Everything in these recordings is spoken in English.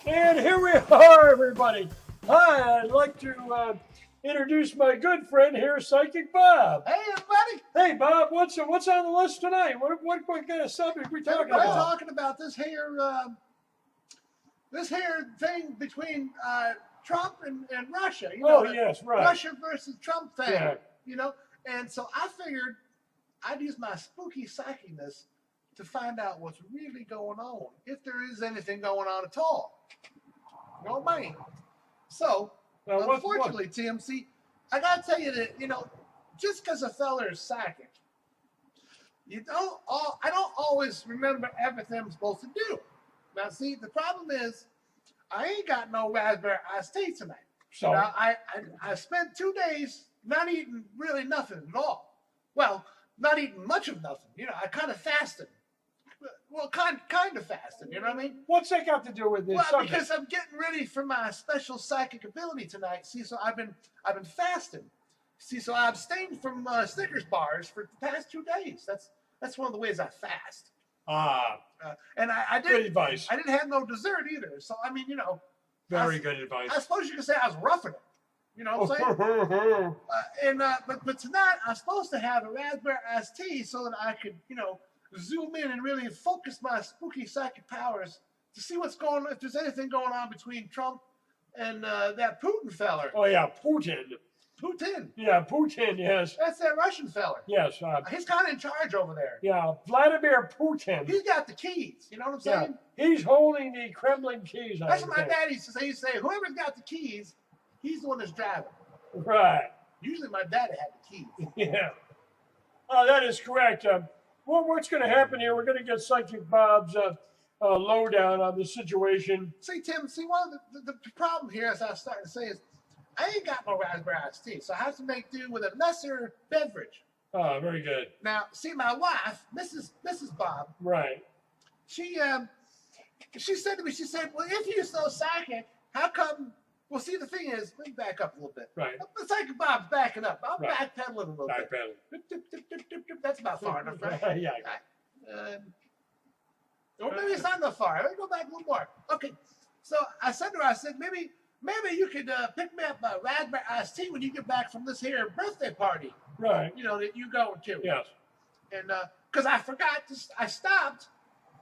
And here we are, everybody. Hi, I'd like to introduce my good friend here, Psychic Bob. Hey, everybody. Hey, Bob, what's on the list tonight? What kind of subject we talking We're about? talking about this here thing between Trump and Russia. You know, yes, right. Russia versus Trump thing. Yeah. You know, and so I figured I'd use my spooky psychiness to find out what's really going on, if there is anything going on at all. You know what I mean? So, unfortunately, Tim, see, I gotta tell you that, just because a fella is psychic, I don't always remember everything I'm supposed to do. Now, see, the problem is, I ain't got no raspberry iced tea tonight. So now, I spent 2 days not eating really nothing at all. Well, not eating much of nothing. I kind of fasted. Well, kind of fasted. You know what I mean? what's that got to do with this? Well, because I'm getting ready for my special psychic ability tonight. See, so I've been fasting. See, so I abstained from Snickers bars for the past 2 days. That's one of the ways I fast. And I didn't. Good advice. I didn't have no dessert either. So I mean, Very good advice. I suppose you could say I was roughing it. You know what I'm saying? But tonight I'm supposed to have a raspberry iced tea so that I could, zoom in and really focus my spooky psychic powers to see what's going on, if there's anything going on between Trump and that Putin feller. Oh yeah, Putin. Putin. Yeah, Putin. Yes. That's that Russian feller. Yes. He's kind of in charge over there. Yeah, Vladimir Putin. He's got the keys. You know what I'm saying? Yeah, he's holding the Kremlin keys. That's what my dad used to say. He'd say, whoever's got the keys, he's the one that's driving. Right. Usually my dad had the keys. Yeah. Oh, that is correct. What's going to happen here? We're going to get Psychic Bob's lowdown on the situation. See, Tim, one of the problem here, as I was starting to say, is I ain't got no raspberry iced tea, so I have to make do with a lesser beverage. Oh, very good. Now, see, my wife, Mrs. Bob, Right. she said to me, well, if you're so psychic, how come? Well, see, the thing is, let me back up a little bit. Right. The Psychic Bob's backing up. I'm Right. backpedaling a little bit. Backpedaling. That's about far enough, right? Yeah. Or maybe it's not enough far. Let me go back a little more. Okay. So I said to her, maybe you could pick me up a raspberry iced tea when you get back from this here birthday party. Right. That you going to. Yes. And because I forgot I stopped,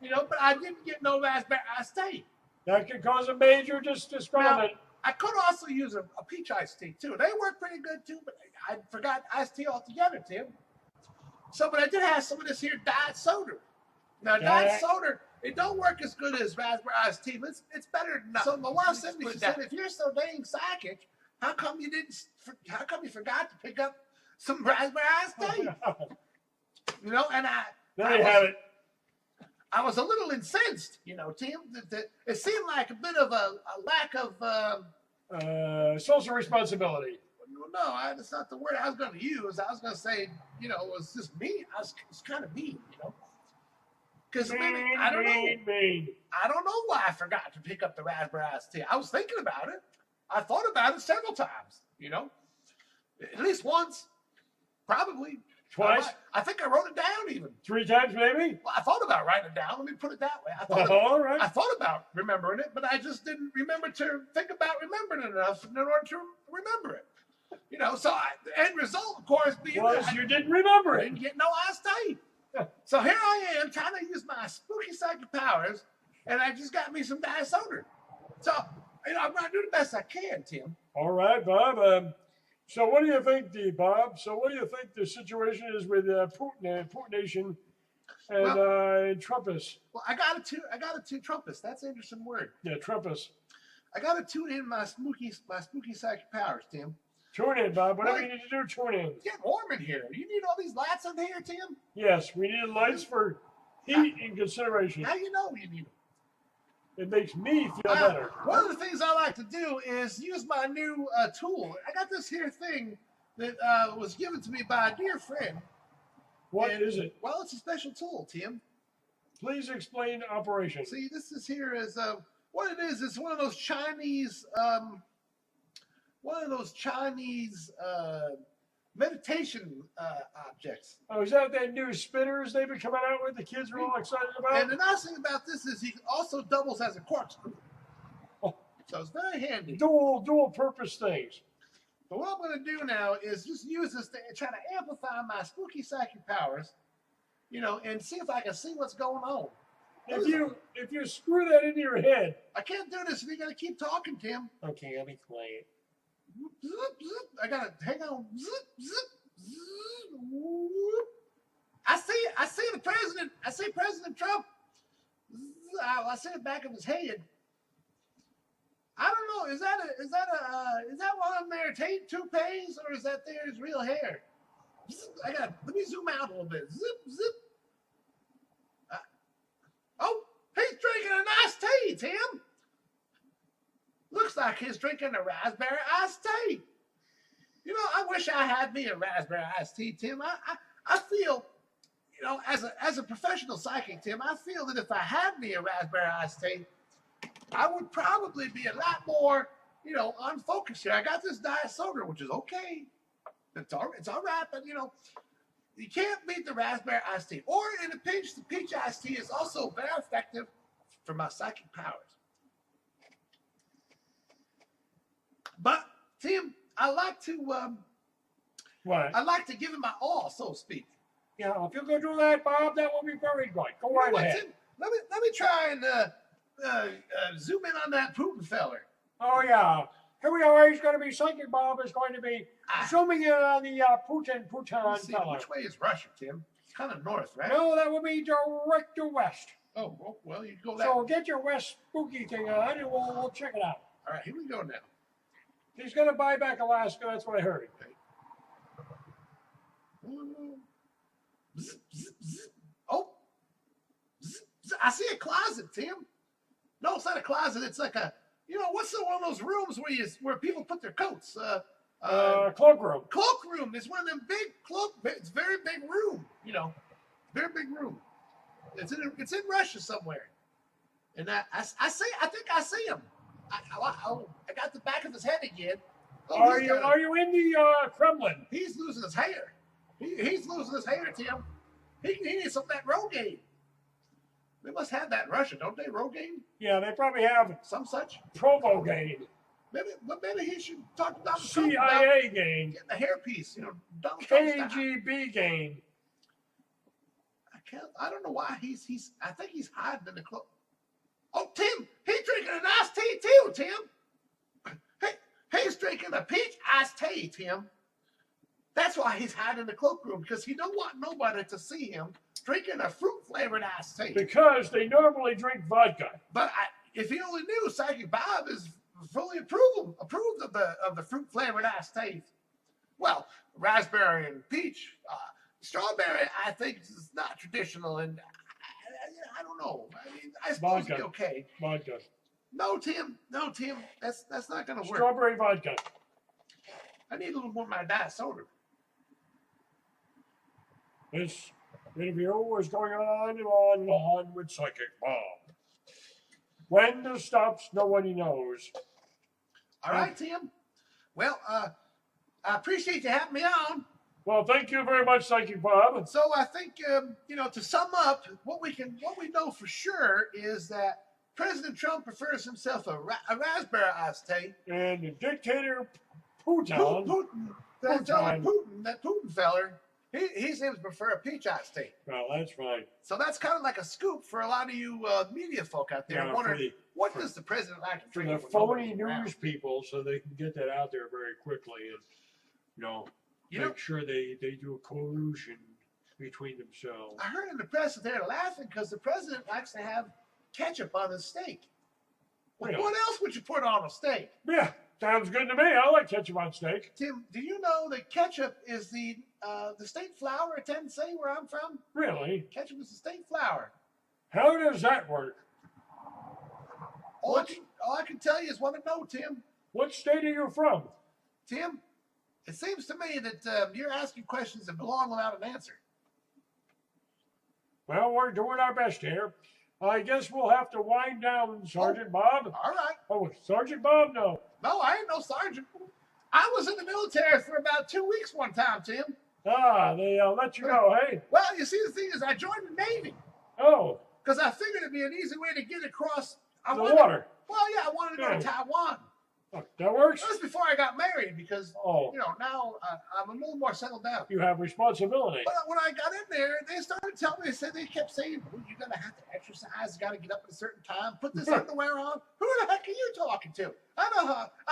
but I didn't get no raspberry iced tea. That could cause a major disgruntlement. I could also use a peach iced tea too. They work pretty good too, but I forgot iced tea altogether, Tim. So, but I did have some of this here diet soda. Now, diet soda, it don't work as good as raspberry iced tea, but it's better than nothing. So my wife said to me, she said, if you're so dang psychic, how come you forgot to pick up some raspberry iced tea? And There you have it. I was a little incensed, Tim. It seemed like a bit of a lack of social responsibility. No, that's not the word I was going to use. I was going to say, it was just mean. It's kind of mean, because I don't know. I don't know why I forgot to pick up the raspberry iced tea. I was thinking about it. I thought about it several times, at least once, probably. Twice? I think I wrote it down even. 3 times maybe? Well, I thought about writing it down. Let me put it that way. All right. I thought about remembering it, but I just didn't remember to think about remembering it enough in order to remember it. So the end result, of course, being you didn't remember I it. didn't get no iced tea. So here I am trying to use my spooky psychic powers, and I just got me some diet soda. So, I'm going to do the best I can, Tim. All right, Bob. So what do you think, Bob? So what do you think the situation is with Putin and Putin Nation and Trumpus? Well, I got to tune Trumpus. That's an interesting word. Yeah, Trumpus. I got to tune in my spooky psychic powers, Tim. Tune in, Bob. Whatever you need to do, tune in. It's getting warm in here. You need all these lights in here, Tim? Yes, we need lights for heat and consideration. How you know you need them? It makes me feel better. One of the things I like to do is use my new tool. I got this here thing that was given to me by a dear friend. What is it? Well, it's a special tool, Tim. Please explain operation. See, this is here is what it is. It's one of those Chinese meditation objects. Oh, is that new spinners they've been coming out with? The kids are all excited about. And the nice thing about this is he also doubles as a corkscrew. So it's very handy. Dual purpose things. But what I'm going to do now is just use this to try to amplify my spooky psychic powers, and see if I can see what's going on. If you screw that into your head. I can't do this if you're going to keep talking, Tim. Okay, I'll be quiet. Zip, zip. I got to hang on. Zip, zip, zip. Whoop. I see the president. I see President Trump. I see the back of his head. I don't know. Is that one of their toupees, or is that his real hair? Let me zoom out a little bit. Zip, zip. Oh, he's drinking an iced tea, Tim. Looks like he's drinking a raspberry iced tea. I wish I had me a raspberry iced tea, Tim. I feel, as a professional psychic, Tim, I feel that if I had me a raspberry iced tea, I would probably be a lot more, unfocused here. I got this diet soda, which is okay. It's all right, but you can't beat the raspberry iced tea. Or in a pinch, the peach iced tea is also very effective for my psychic powers. But Tim, I like to what? I like to give it my all, so to speak. Yeah, if you go do that, Bob, that will be very good. Go right ahead. Tim, let me try and zoom in on that Putin feller. Oh yeah. Here we are. He's going to be psychic. Bob is going to be zooming in on the Putin fellow. Which way is Russia, Tim? It's kind of north, right? No, that would be direct to west. Oh, well, you go that So way. get your west spooky thing on, and we'll check it out. All right, here we go now. He's going to buy back Alaska. That's what I heard. Zip, zip, zip. Oh, zip, zip. I see a closet, Tim. No, it's not a closet. It's like a, what's one of those rooms where people put their coats? Cloakroom. Cloakroom. It's one of them big It's a very big room. Very big room. It's in Russia somewhere. And I think I see him. I got the back of his head again. Oh, are you in the Kremlin? He's losing his hair. He's losing his hair, Tim. He needs some of that Rogaine. They must have that in Russia, don't they? Rogaine? Yeah, they probably have some such. Provogaine. Maybe he should talk to Donald CIA Trump about gain. getting the hairpiece. Donald KGB gain. I don't know why he's. I think he's hiding in the cloak. Oh, Tim, he's drinking an iced tea too, Tim. He's drinking a peach iced tea, Tim. That's why he's hiding in the cloakroom, because he don't want nobody to see him drinking a fruit-flavored iced tea. Because they normally drink vodka. But if he only knew, Psychic Bob is fully approved of the fruit-flavored iced tea. Well, raspberry and peach, strawberry, I think is not traditional, and I don't know. I suppose it'd be okay. Vodka. No, Tim. That's not going to work. Strawberry vodka. I need a little more of my diet soda. This interview is going on and on and on with Psychic Bob. When this stops, nobody knows. All right, Tim. Well, I appreciate you having me on. Well, thank you very much, Psychic Bob. So I think to sum up, what we know for sure is that President Trump prefers himself a raspberry iced tea, and the dictator Putin, that Putin feller, he seems to prefer a peach iced tea. Well, that's fine. So that's kind of like a scoop for a lot of you media folk out there. Yeah, wondering what does the president like to for drink? the phony news people, so they can get that out there very quickly and make sure they do a collusion between themselves. I heard in the press that they're laughing because the president likes to have ketchup on his steak. Well, what else would you put on a steak? Yeah, sounds good to me. I like ketchup on steak. Tim, do you know that ketchup is the state flour of Tennessee, where I'm from? Really? Ketchup is the state flour. How does that work? All I can tell you is what I know, Tim. What state are you from? Tim, it seems to me that you're asking questions that belong without an answer. Well, we're doing our best here. I guess we'll have to wind down, Sergeant Bob. All right. Oh, Sergeant Bob, no. No, I ain't no sergeant. I was in the military for about 2 weeks one time, Tim. Ah, they let you go, hey? Well, you see, the thing is, I joined the Navy. Oh. Because I figured it'd be an easy way to get across I The wanted, water. Well, yeah, I wanted to go to Yeah. Taiwan. Oh, that works. That was before I got married because, Oh, now I'm a little more settled down. you have responsibility. But when I got in there, they started telling me, they kept saying, well, you're going to have to exercise, you got to get up at a certain time, put this underwear on. Who the heck are you talking to? I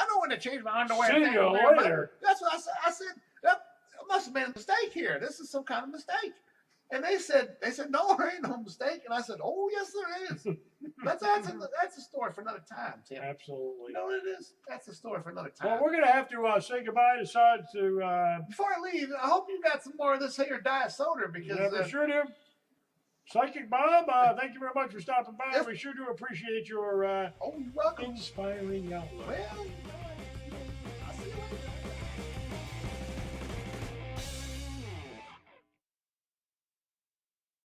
know when to change my underwear. See you later. That's what I said. I said, yep, it must have been a mistake here. This is some kind of mistake. And they said, no, there ain't no mistake. And I said, oh, yes, there is. That's a story for another time, Tim. Absolutely. You know what it is? That's a story for another time. Well, we're going to have to say goodbye. Decide to. Before I leave, I hope you got some more of this here diet soda because. Yeah, we sure do. Psychic Bob, thank you very much for stopping by. Yes. We sure do appreciate your oh, you're welcome. inspiring outlook. Well,